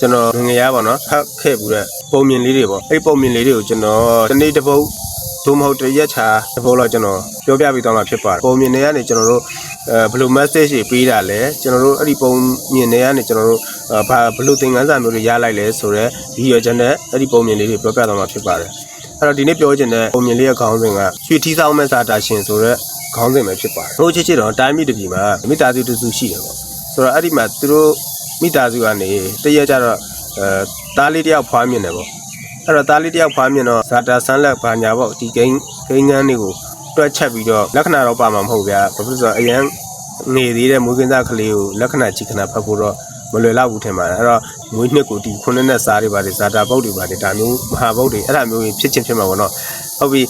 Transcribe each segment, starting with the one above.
ကျွန်တော်ငငယ်ရပါနော်ဖတ်ခဲ့ဘူးတဲ့ပုံမြင်လေးတွေပေါ့အဲ့ပုံမြင်လေးတွေကိုကျွန်တော်တနေ့တစ်ပုတ်သို့မဟုတ်တရက်ချာတစ်ပုတ်တော့ကျွန်တော်ပြောပြပြီးတော့မှဖြစ်ပါတယ်ပုံမြင်တွေကနေကျွန်တော်တို့ဘယ်လို message တွေပေးတာလဲကျွန်တော်တို့အဲ့ဒီပုံမြင်တွေကနေကျွန်တော်တို့ဘာဘယ်လိုသင်ခန်းစာမျိုးတွေရလိုက်လဲဆိုတော့ဒီရချက်နဲ့အဲ့ဒီပုံမြင်လေးတွေပြောပြတော့မှဖြစ်ပါတယ်အဲ့တော့ဒီနေ့ပြောချင်တဲ့ပုံမြင်လေးရဲ့ခေါင်းစဉ်ကရွှေထီးဆောင်မဲ့စာတာရှင်ဆိုတော့ခေါင်းစဉ်ပဲဖြစ်ပါတယ်ဟိုချစ်ချစ်တော့တိုင်းမိတပြည်မှာမိသားစုတစုရှိတယ်ပေါ့ဆိုတော့အဲ့ဒီမှာသူတို့မိသားစုကနေတရက်ကြတော့သားလေးတယောက်ဖွားမြင်တယ်ပေါ့အဲ့တော့သားလေးတယောက်ဖွားမြင်တော့ဇာတာဆန်းလက်ဘာညာပေါ့ဒီဂိမ်းငန်းတွေကိုတွက်ချက်ပြီးတော့လက္ခဏာတော့ပါမှာမဟုတ်ဗျာဘာဖြစ်လို့ဆိုတော့အရန်ငေသေးတဲ့မွေးကင်းသားကလေးကိုလက္ခဏာကြည့်ခဏဖတ်ဖို့တော့မလွယ်လောက်ဘူးထင်ပါတယ်အဲ့တော့မွေးနှစ်ကိုဒီခုနှစ်နဲ့စားတွေပါတယ်ဇာတာပုတ်တွေပါတယ်ဒါမျိုးမဟာပုတ်တွေအဲ့ဒါမျိုးဖြစ်ချင်းဖြစ်မှာပေါ့နော်ဟုတ်ပြီ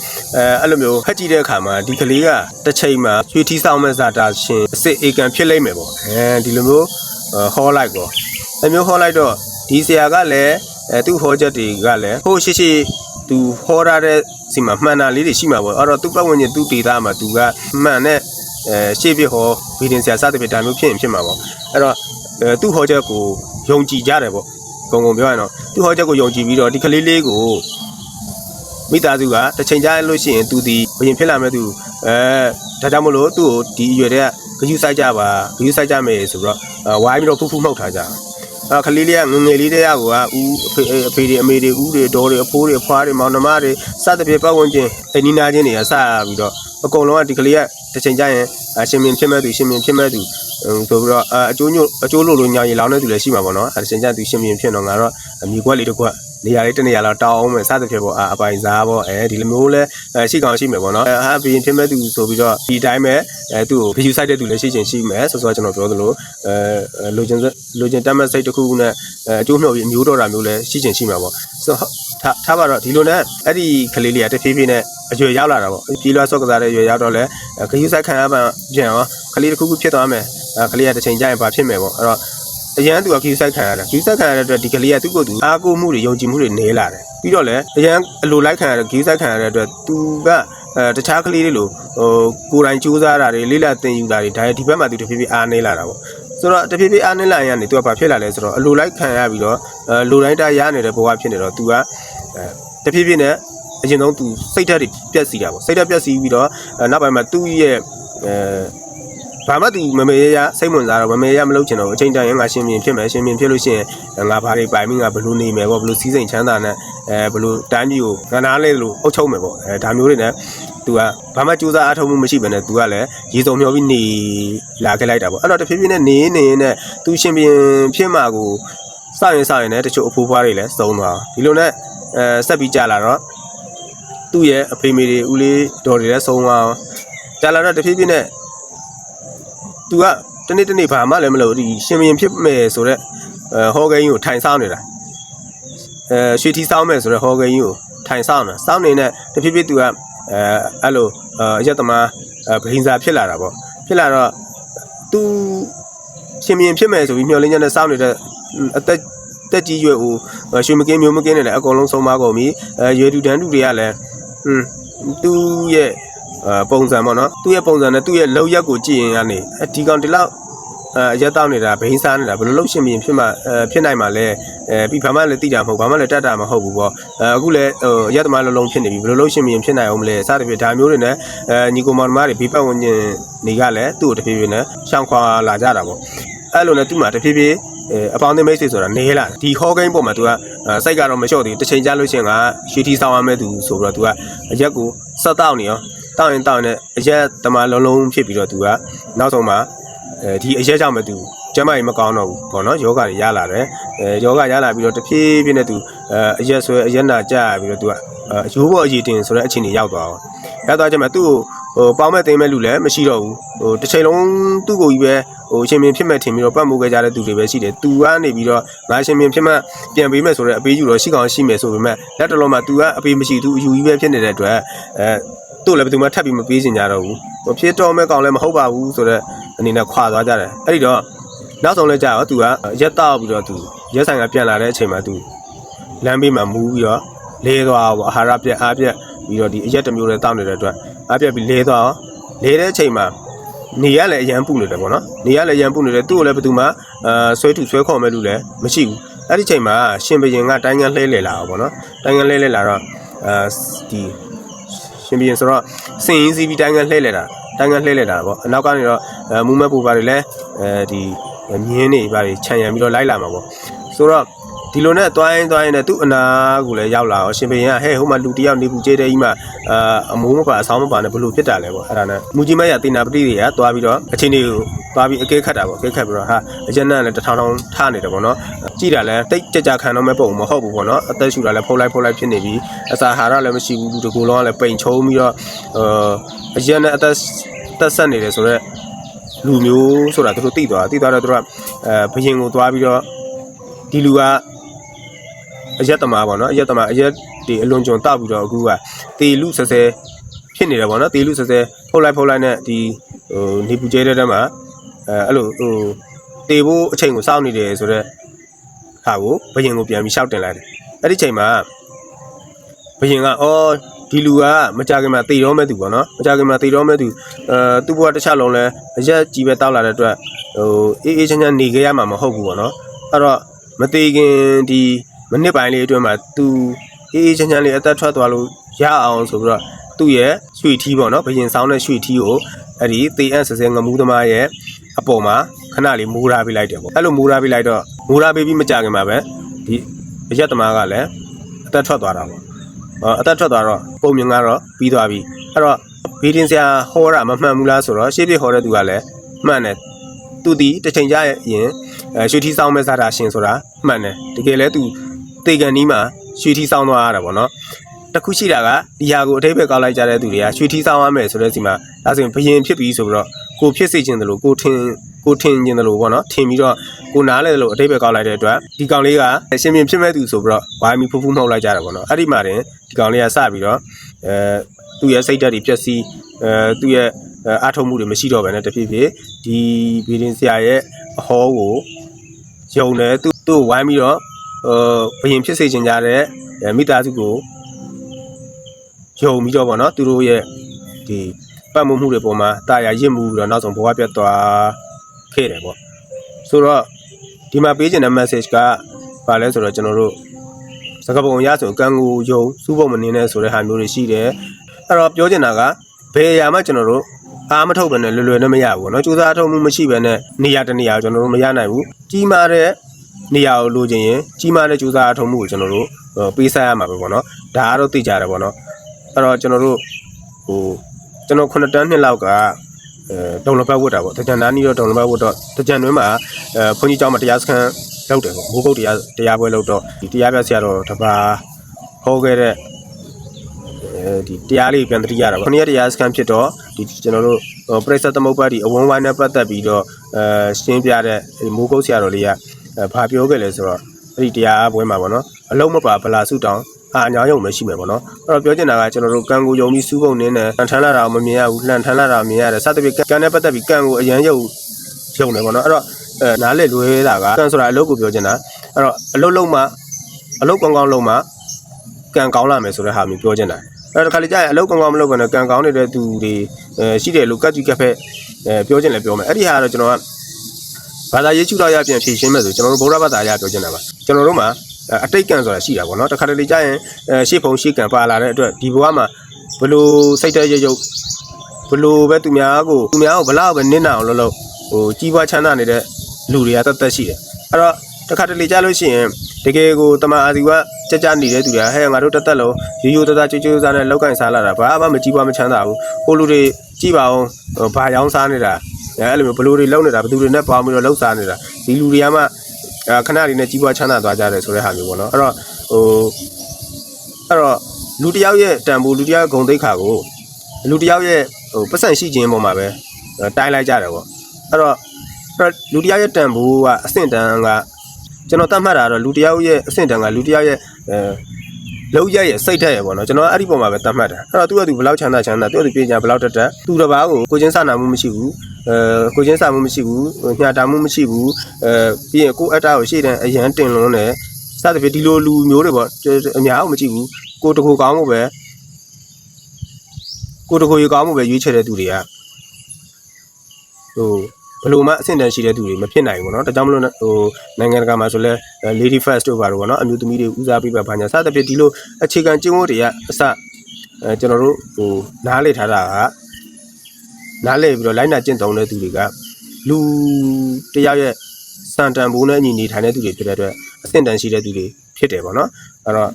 အဲ့လိုမျိုးဖတ်ကြည့်တဲ့အခါမှာဒီကလေးကတစ်ချိန်မှာရွှေထီးဆောင်မဲ့ဇာတာရှင်အစ်အေကန်ဖြစ်လိမ့်မယ်ပေါ့ဒီလိုမျိုးဟောလိုက်ပေါ့အဲ့မျိုးဟောလိုက်တော့ဒီဆရာကလည်းသူ့ဟောချက်တွေကလည်းဟိုရှိသူဟောရတဲ့စီမှာမှန်တာလေးတွေရှိမှာပေါ့အဲ့တော့သူ့ပတ်ဝန်းကျင်သူ့ဒေတာမှာသူကမှန်တဲ့ရှေ့ပြဟောဗီဒင်ဆရာစသဖြင့်ဒါမျိုးဖြစ်ရင်ဖြစ်မှာပေါ့အဲ့တော့သူ့ဟောချက်ကိုယုံကြည်ကြတယ်ပေါ့ဂုံပြောရင်တော့သူ့ဟောချက်ကိုယုံကြည်ပြီးတော့ဒီကလေးလေးကိုမိသားစုကတစ်ချိန်ကြာလို့ရှိရင်သူဒီဘယင်ဖြစ်လာမဲ့သူဒါကြောင့်မလို့သူ့ကိုဒီအရွယ်တဲ့ဂယုစိုက်ကြပါဂယုစိုက်ကြမယ်ဆိုတော့ဝိုင်းပြီးတော့ဖူးဖူးနှုတ်ထားကြခလေးလေးကငငယ်လေးတည်းကဦးအဖေတွေအမေတွေဦးတွေတော်တွေအဖိုးတွေအဖွားတွေမောင်နှမတွေစသဖြင့်ပတ်ဝန်းကျင်အနီးနားချင်းတွေကစပြီးတော့အကုန်လုံးကဒီကလေးကတစ်ချိန်ကြာရင်ရှင်မင်းဖြစ်မဲ့သူရှင်မင်းဖြစ်မဲ့သူဆိုပြီးတော့အကျိုးလို့ညာရီလောင်းတဲ့သူလည်းရှိမှာပေါ့နော်တစ်ချိန်ကြာသူရှင်မင်းဖြစ်တော့ငါတော့မြေခွက်လေးတစ်ခွက်နေရာလေးတစ်နေရာလောက်တောင်းအောင်မယ်စသဖြင့်ပေါ့အပိုင်စားပေါ့ဒီလိုမျိုးလဲရှိကောင်းရှိမယ်ပေါ့နော်ဟာဘရင်ဖြစ်မဲ့သူဆိုပြီးတော့ဒီတိုင်းပဲသူ့ကိုဗီယူဆိုင်တဲ့သူလည်းရှိချင်းရှိမယ်ဆိုတော့ကျွန်တော်ပြောသလိုလိုချင်တတ်မဲ့စိတ်တစ်ခုနဲ့အကျိုးမျှော်ပြီးအမျိုးတော်တာမျိုးလည်းရှိချင်းရှိမှာပေါ့ဆိုတော့ထားပါတော့ဒီလိုနဲ့အဲ့ဒီကလေးလေးကတဖြည်းဖြည်းနဲ့အရွယ်ရောက်လာတာပေါ့ပြေးလွှားဆော့ကစားတဲ့ရွယ်ရောက်တော့လဲဂယုဆိုင်ခံရပါပြန်ရောကလေးတစ်ခုခုဖြစ်သွားမယ်ကလေးကတစ်ချိန်ကြာရင်ဘာဖြစ်မယ်ပေါ့အဲ့တော့အရန်သူကဂယုဆိုင်ခံရတာဂယုဆိုင်ခံရတဲ့အတွက်ဒီကလေးကသူ့ကိုယ်သူအားကိုးမှုတွေယုံကြည်မှုတွေနေလာတယ်ပြီးတော့လည်းအရန်အလိုလိုက်ခံရတဲ့ဂယုဆိုင်ခံရတဲ့အတွက်သူကတခြားကလေးတွေလိုကိုယ်တိုင်ကြိုးစားတာတွေလေးလာတင်ယူတာတွေဒါဒီဘက်မှာသူတဖြည်းဖြည်းအားနေလာတာပေါ့ဆိုတော့တဖြည်းဖြည်းအားနေလာရင်ကနေသူကဘာဖြစ်လာလဲဆိုတော့အလိုလိုက်ခံရပြီးတော့လိုတိုင်းတာရနေတဲ့ဘဝဖြစ်နေတော့သူကတဖြည်းဖြည်းနဲ့အရင်ဆုံးသူစိတ်ဓာတ်တွေပြက်စီတာပေါ့စိတ်ဓာတ်ပြက်စီပြီးတော့နောက်ပိုင်းမှာသူ့ရဲ့ဘာမှသူမမေရစိတ်ဝင်စားတော့မမေရမလုပ်ချင်တော့အချိန်တန်ရင်ငါရှင်မြင်ဖြစ်မယ်ရှင်မြင်ဖြစ်လို့ရှိရင်ငါဘာတွေပိုင်ပြီးငါဘယ်လိုနေမယ်ပေါ့ဘယ်လိုစီးစိမ်ချမ်းသာနဲ့ဘယ်လိုတိုင်းပြည်ကိုငါနားလဲလို့အုပ်ချုပ်မယ်ပေါ့ဒါမျိုးတွေနဲ့သူကဘာမှကြိုးစားအားထုတ်မှုမရှိဘဲနဲ့သူကလည်းရေစုံမျောပြီးနေလာခဲ့လိုက်တာပေါ့အဲ့တော့တဖြည်းဖြည်းနဲ့နေနဲ့သူရှင်မြင်ဖြစ်မှာကိုစရင်နဲ့တချို့အဖိုးဖွားတွေလည်းစုံသွားဒီလိုနဲ့ဆက်ပြီးကြာလာတော့သူ့ရဲ့အဖေမေတွေဦးလေးတော်တွေလည်းစုံသွားကြာလာတော့တဖြည်းဖြည်းနဲ့သူကတနေ့ဘာမှလည်းမလုပ်ဒီရှင်မင်းဖြစ်မယ်ဆိုတော့ဟောကိန်းကိုထိုင်ဆောင်နေတာရွှေထီးဆောင်မယ်ဆိုတော့ဟောကိန်းကိုထိုင်ဆောင်နေတာစောင်းနေနဲ့တဖြည်းဖြည်းသူကအဲ့လိုရက်သမားဗဟိန်စာဖြစ်လာတာပေါ့ဖြစ်လာတော့သူရှင်မင်းဖြစ်မယ်ဆိုပြီးမျှော်လင့်ချက်နဲ့စောင်းနေတဲ့အသက်တက်ကြီးရွယ်ကိုရွှေမကင်းမျိုးမကင်းနဲ့လည်းအကုန်လုံးဆုံးမကုန်ပြီရွယ်တူတန်းတူတွေကလည်းသူ့ရဲ့ပုံစံပေါ့နော်သူ့ရဲ့ပုံစံနဲ့သူ့ရဲ့လောက်ရက်ကိုကြည့်ရင်ကနေဒီကောင်ဒီလောက်ရက်တောက်နေတာဘိန်းစားနေတာဘယ်လိုလုပ်ရှင်ပြင်ဖြစ်မှဖြစ်နိုင်မှာလဲပြီးဘာမှလည်းသိတာမဟုတ်ဘာမှလည်းတတ်တာမဟုတ်ဘူးပေါ့အခုလည်းရက်သမားလုံးလုံးဖြစ်နေပြီဘယ်လိုလုပ်ရှင်ပြင်ဖြစ်နိုင်အောင်မလဲစသဖြင့်ဒါမျိုးတွေနဲ့ညီကိုမောင်နှမတွေဘေးပတ်ဝန်းကျင်တွေကလည်းသူ့ကိုတဖြည်းဖြည်းနဲ့ရှောင်ခွာလာကြတာပေါ့အဲ့လိုနဲ့သူ့မှာတဖြည်းဖြည်းအပေါင်းအသင်းမိတ်ဆွေဆိုတာနေလာဒီဟောကိန်းပေါ်မှာသူကစိတ်ကတော့မလျှော့သေးတစ်ချိန်ကြာလို့ရှိရင်ကရွှေထီးဆောင်ရမယ်သူဆိုပြီးတော့သူကအရက်ကိုဆက်တောက်နေရောတောက်ရင်နဲ့အရက်တမလုံးဖြစ်ပြီးတော့သူကနောက်ဆုံးမှာဒီအရက်ကြောင့်ပဲသူကျမ်းမာရေးမကောင်းတော့ဘူးပေါ့နော်ယောဂတွေရလာတယ်ယောဂရလာပြီးတော့တဖြည်းဖြည်းနဲ့သူအရက်ဆွဲအရက်နာကြပြီးတော့သူကအရိုးပေါ်အရည်တင်ဆိုတဲ့အခြေအနေရောက်သွားအောင်ရောက်သွားကြမှာသူ့ကိုပေါင်းမဲ့သိမ်းမဲ့လူလည်းမရှိတော့ဘူးတစ်ချိန်လုံးသူ့ကိုကြီးပဲအရှင်မင်းဖြစ်မဲ့ထင်ပြီးတော့ပတ်မိုးခဲ့ကြတဲ့သူတွေပဲရှိတယ်သူကနေပြီးတော့ငါရှင်မင်းဖြစ်မဲ့ပြန်ပေးမဲ့ဆိုတဲ့အပေးယူတော့ရှိကောင်းရှိမယ်ဆိုပေမဲ့လက်တလုံးမှာသူကအပေးမရှိသူအယူကြီးပဲဖြစ်နေတဲ့အတွက်တို့လည်းဘယ်သူမှထပ်ပြီးမပေးချင်ကြတော့ဘူးဖြစ်တော်မဲ့ကောင်လည်းမဟုတ်ပါဘူးဆိုတော့အနေနဲ့ခွာသွားကြတယ်အဲ့ဒီတော့နောက်ဆုံးလဲကြာတော့သူကရက်တောက်ပြီးတော့သူရက်ဆိုင်ကပြန်လာတဲ့အချိန်မှာသူလမ်းဘေးမှာမူးပြီးတော့လဲသွားပေါ့အာဟာရပြက်အားပြက်ပြီးတော့ဒီအရက်တစ်မျိုးနဲ့တောက်နေတဲ့အတွက်အားပြက်ပြီးလဲသွားလဲတဲ့အချိန်မှာနေရလည်းအရန်ပူနေတယ်ပေါ့နော်နေရလည်းအရန်ပူနေတယ်သူ့ကိုလည်းဘယ်သူမှဆွဲထုဆွဲခေါ်မဲ့လူလည်းမရှိဘူး အဲ့ဒီချိန်မှာရှင်ဘရင်ကတိုင်းငန်းလှဲလေလာအောင်ပေါ့နော်တိုင်းငန်းလှဲလေလာတော့ဒီရှင်ဘရင်ဆိုတော့စင်ရင်းစီးပြီးတိုင်းငန်းလှဲလေတာပေါ့အနောက်ကနေတော့မူမက်ပူပါတွေလည်းဒီမြင်းတွေပါတွေခြံရံပြီးတော့လိုက်လာမှာပေါ့ဆိုတော့ဒီလိုနဲ့တွိုင်းနဲ့သူ့အနာကိုလည်းရောက်လာအောင်ရှင်ဘရင်ကဟဲ့ဟိုမှာလူတယောက်နေပူကျဲတဲ့ကြီးမှအမိုးမပါအဆောင်မပါနဲ့ဘလို့ဖြစ်တာလဲပေါ့အဲ့ဒါနဲ့မူကြီးမရတေနာပတိတွေကတွားပြီးတော့အချင်းတွေကိုတွားပြီးအကဲခတ်တာပေါ့အကဲခတ်ပြီးတော့ဟာအကျဉ်းနဲ့လည်းတထောင်ထားနေတယ်ပေါ့နော်ကြည့်တာလည်းတိတ်ကြကြခံတော့မဲ့ပုံမဟုတ်ဘူးပေါ့နော်အသက်ရှူတာလည်းဖုံးလိုက်ဖြစ်နေပြီးအစာဟာရလည်းမရှိဘူးလူတကူလုံးကလည်းပိန်ချုံပြီးတော့အကျဉ်းနဲ့အသက်ဆက်နေတယ်ဆိုတော့လူမျိုးဆိုတာသူတို့သိသွားတော့သူတို့ကဘရင်ကိုတွားပြီးတော့ဒီလူကအရက်သမားပေါ့နော်အရက်ဒီအလွန်ကျွံတောက်ပြီးတော့အခုကတေလူဆဲဖြစ်နေတယ်ပေါ့နော်တေလူဆဲဖုတ်လိုက်နဲ့ဒီနေပူကျဲတဲ့မှာအဲ့လိုတေဖို့အချိန်ကိုစောင့်နေတယ်ဆိုတော့ဟာကိုဘရင်ကိုပြန်ပြီးရှောက်တင်လိုက်တယ်အဲ့ဒီချိန်မှာဘရင်ကဒီလူကမကြခင်မှာတေတော့မဲ့သူပေါ့နော်မကြခင်မှာတေတော့မဲ့သူသူ့ဘဝတစ်ခြားလုံးလဲအရက်ကြီးပဲတောက်လာတဲ့အတွက်အေးချမ်းနေခဲ့ရမှာမဟုတ်ဘူးပေါ့နော်အဲ့တော့မသေးခင်ဒီမနစ်ပိုင်းလေးအတွင်းမှာသူအေးချမ်းလေးအသက်ထွက်သွားလို့ရအောင်ဆိုပြီးတော့သူ့ရဲ့ရွှေထီးပေါ့နော်ဘရင်ဆောင်တဲ့ရွှေထီးကိုအဲ့ဒီတေအပ်ဆဲငမူးသမားရဲ့အပေါ်မှာခဏလေးမိုးထားပေးလိုက်တယ်ပေါ့အဲ့လိုမိုးထားပေးလိုက်တော့မိုးထားပေးပြီးမကြခင်မှာပဲဒီအရက်သမားကလည်းအသက်ထွက်သွားတာပေါ့အသက်ထွက်သွားတော့ပုံမြင်ကတော့ပြီးသွားပြီအဲ့တော့ဗီဒင်ဆရာဟောတာမမှန်ဘူးလားဆိုတော့ရှေ့ပြဟောတဲ့သူကလည်းမှန်တယ်သူဒီတစ်ချိန်ကြရင်ရွှေထီးဆောင်မဲ့စားတာရှင်ဆိုတာမှန်တယ်တကယ်လဲသူတေကန်နီးမှာရွှေထီးဆောင်သွားရတာပေါ့နော်တခုရှိတာကဒီဟာကိုအထိပ္ပယ်ကောက်လိုက်ကြတဲ့သူတွေကရွှေထီးဆောင်ရမယ်ဆိုတဲ့စီမှာဒါဆိုရင်ဘရင်ဖြစ်ပြီးဆိုပြီးတော့ကိုဖြစ်စေခြင်းတလို့ကိုထင်ခြင်းတလို့ပေါ့နော်ထင်ပြီးတော့ကိုနားလဲလို့အထိပ္ပယ်ကောက်လိုက်တဲ့အတွက်ဒီကောင်လေးကရှင်မြင်ဖြစ်မဲ့သူဆိုပြီးတော့ဝိုင်းပြီးဖူးမှုတ်လိုက်ကြတာပေါ့နော်အဲ့ဒီမှာတင်ဒီကောင်လေးကစပြီးတော့သူ့ရဲ့စိတ်ဓာတ်တွေပျက်စီးသူ့ရဲ့အားထုတ်မှုတွေမရှိတော့ဘဲနဲ့တဖြည်းဖြည်းဒီဗီဒင်ဆရာရဲ့အဟောကိုယုံတယ်သူ့ကိုဝိုင်းပြီးတော့ဘရင်ဖြစ်စေချင်ကြတဲ့မိသားစုကိုယုံပြီးတော့ပေါ့နော်သူတို့ရဲ့ဒီပတ်မှုတွေပေါ်မှာတာယာရစ်မှုပြီးတော့နောက်ဆုံးဘဝပြတ်သွားခဲ့တယ်ပေါ့ဆိုတော့ဒီမှာပေးချင်တဲ့ message ကဘာလဲဆိုတော့ကျွန်တော်တို့စကားပုံရဆိုကံကိုယုံစူးပုံမနေနဲ့ဆိုတဲ့ဟာမျိုးတွေရှိတယ်အဲ့တော့ပြောချင်တာကဘယ်အရာမှကျွန်တော်တို့အားမထုတ်ဘဲနဲ့လွယ်နဲ့မရဘူးเนาะစူးစမ်းအထောက်မှုမရှိဘဲနဲ့နေရာတနေရာကျွန်တော်တို့မရနိုင်ဘူးကြီးမားတဲ့နေရာကိုလိုချင်ရင်ကြီးမားတဲ့စူးစမ်းအထောက်မှုကိုကျွန်တော်တို့ပေးဆက်ရမှာပဲပေါ့နော်ဒါကတော့သိကြတယ်ပေါ့နော်အဲ့တော့ကျွန်တော်တို့ကျွန်တော်9တန်းနှစ်လောက်ကဒုံလပတ်ဝတ်တာပေါ့တကြံသားနီးတော့ဒုံလပတ်ဝတ်တော့တကြံတွင်းမှာဘုန်းကြီးကျောင်းမှာတရားစခန်းလောက်တယ်ပေါ့မိုးကုတ်တရားပွဲလောက်တော့ဒီတရားပြဆရာတော်တပါဟောခဲ့တဲ့ဒီတရားလေးပြန်တတိရတာပေါ့9ရက်တရားစခန်းဖြစ်တော့ဒီကျွန်တော်တို့ပရိသတ်သမုပ္ပါဒီအဝန်းဝိုင်းနဲ့ပတ်သက်ပြီးတော့ရှင်းပြတဲ့မိုးကုတ်ဆရာတော်လေးကဘာပြောခဲ့လဲဆိုတော့အဲ့ဒီတရားပွဲမှာပေါ့နော်အလုံးမပါဗလာစုတောင်းအညာရုံမရှိမယ်ပေါ့နော်အဲ့တော့ပြောချင်တာကကျွန်တော်တို့ကံကိုယုံပြီးစူးပုံနင်းတယ်ထမ်းလာတာမမြင်ရဘူးလှန်ထမ်းလာတာမြင်ရတယ်စသဖြင့်ကံနဲ့ပတ်သက်ပြီးကံကိုအရန်ရုံတယ်ပေါ့နော်အဲ့တော့နားလေလွဲတာကကံဆိုတာအလုပ်ကိုပြောချင်တာအဲ့တော့အလုပ်လုံးမှအလုပ်ကောင်းလုံးမှကံကောင်းလာမယ်ဆိုတဲ့ဟာမျိုးပြောချင်တာအဲ့တော့တစ်ခါလေကြာရင်အလုပ်ကောင်းမလုပ်ဘဲနဲ့ကံကောင်းနေတဲ့သူတွေရှိတယ်လို့ကတ်ကြည့်ကက်ဖက်ပြောချင်လည်းပြောမယ်အဲ့ဒီဟာကတော့ကျွန်တော်ကဘာသာရေးချူတော့ရပြန်ဖြည့်ရှင်းမယ်ဆိုကျွန်တော်တို့ဗုဒ္ဓဘာသာရပြောချင်တာပါကျွန်တော်တို့မှာအတိတ်ကံဆိုတာရှိတာပေါ့နော်တစ်ခါတလေကြာရင်ရှေ့ဖုံရှေ့ကံပါလာတဲ့အတွက်ဒီဘဝမှာဘလို့စိတ်တရရုပ်ဘလို့ပဲသူများကိုဘလောက်ပဲနင်းနာအောင်လုပ်ကြီးပွားချမ်းသာနေတဲ့လူတွေကတတ်ရှိတယ်အဲ့တော့တစ်ခါတလေကြာလို့ရှိရင်တကယ်ကိုတမန်အာဇီဝကြနေတဲ့သူတွေကဟဲ့ငါတို့တက်လုံးရိုးသားကြွစားနဲ့လောက်ကင်စားလာတာဘာမှမကြီးပွားမချမ်းသာဘူးဟိုလူတွေကြည့်ပါအောင်ဘာရောင်းစားနေတာအဲ့လိုမျိုးဘလူတွေလုံနေတာဘသူတွေနဲ့ပေါင်းပြီးတော့လှုပ်စားနေတာဒီလူတွေကမှခဏလေးနဲ့ကြီးပွားချမ်းသာသွားကြတယ်ဆိုတဲ့ဟာမျိုးပေါ့နော်အဲ့တော့လူတယောက်ရဲ့တန်ဖိုးလူတယောက်ဂုဏ်သိက္ခာကိုလူတယောက်ရဲ့ပတ်စံရှိခြင်းပေါ်မှာပဲတိုင်းလိုက်ကြတယ်ပေါ့အဲ့တော့လူတယောက်ရဲ့တန်ဖိုးကအဆင့်တန်းကကျွန်တော်တတ်မှတ်တာတော့လူတယောက်ရဲ့အဆင့်တန်းကလူတယောက်ရဲ့လောက်ရရဲ့စိတ်ထက်ရပေါ့နော်ကျွန်တော်အဲ့ဒီပုံမှာပဲတတ်မှတ်တာအဲ့တော့သူကဘလောက်ချမ်းသာသူကပညာဘလောက်တက်သူတစ်ပါးကိုချင်းစာနာမှုမရှိဘူးကိုချင်းစာမှုမရှိဘူးညှာတာမှုမရှိဘူးပြီးရင်ကိုအတ္တကိုရှေ့တန်းအရန်တင်လွန်းတယ်စသဖြင့်ဒီလိုလူမျိုးတွေပေါ့အများအောင်မကြည့်ဘူးကိုတကူကောင်းမှုပဲရွေးချယ်တဲ့သူတွေက ဘယ်လိုမှအဆင့်တန်းရှိတဲ့သူတွေမဖြစ်နိုင်ဘူးเนาะဒါကြောင့်မလို့ဟိုနိုင်ငံတကာမှာဆိုလဲ lady first တို့ပါတော့ဗောနော်အမျိုးသမီးတွေဦးစားပေးပါဘာညာစသဖြင့်ဒီလိုအခြေခံကျင့်ဝတ်တွေကအစကျွန်တော်တို့ဟိုနားလေထားတာကနားလေပြီးတော့လိုက်နာကျင့်သုံးတဲ့သူတွေကလူတယောက်ရဲ့စံတန်ဖိုးနဲ့ညီနေထိုင်တဲ့သူတွေဖြစ်တဲ့အတွက်အဆင့်တန်းရှိတဲ့သူတွေဖြစ်တယ်ဗောနော်အဲ့တော့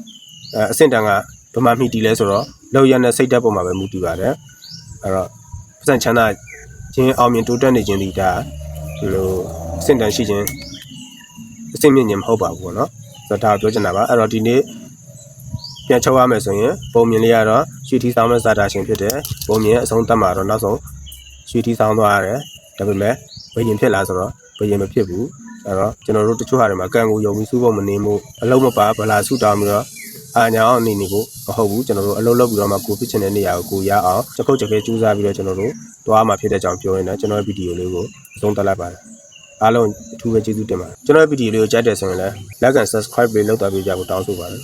အဆင့်တန်းကဘယ်မှာမှီတည်လဲဆိုတော့လောက်ရတဲ့စိတ်ဓာတ်ပေါ်မှာပဲမူတည်ပါတယ်အဲ့တော့ပတ်စံချမ်းသာခြင်းအောင်မြင်တိုးတက်နေခြင်းဒီဒါဟိုအဆင့်တန်းရှိခြင်းအဆင့်မြင့်ခြင်းမဟုတ်ပါဘူးဗောနော်ဆိုတော့ဒါပြောချင်တာပါအဲ့တော့ဒီနေ့ပြန်ချုပ်ရမယ်ဆိုရင်ပုံမြင်လေးကတော့ရွှေထီဆောင်မဲ့စာတာရှင်ဖြစ်တယ်ပုံမြင်အဆုံးသတ်မှာတော့နောက်ဆုံးရွှေထီဆောင်သွားရတယ်ဒါပေမဲ့ဘယင်ဖြစ်လားဆိုတော့ဘယင်မဖြစ်ဘူးအဲ့တော့ကျွန်တော်တို့တချို့ဟာတွေမှာကံကိုယုံပြီးစူးဖို့မနေမှုအလုံးမပါဗလာဆူတောင်းပြီးတော့အာညာအောင်နေဖို့မဟုတ်ဘူးကျွန်တော်တို့အလုံးလုံးပြီးတော့မှကိုဖြစ်ချင်တဲ့နေရာကိုကိုရအောင်ချက်ခုတ်ချက်ခဲကြိုးစားပြီးတော့ကျွန်တော်တို့တွားမှာဖြစ်တဲ့အကြောင်းပြောရင်လည်းကျွန်တော်ရဲ့ဗီဒီယိုလေးကိုအဆုံးသတ်လိုက်ပါတယ်အားလုံးအထူးပဲကျေးဇူးတင်ပါတယ်ကျွန်တော်ရဲ့ဗီဒီယိုလေးကိုကြိုက်တယ်ဆိုရင်လည်း like and subscribe လေးလုပ်သွားပေးကြဖို့တောင်းဆိုပါတယ်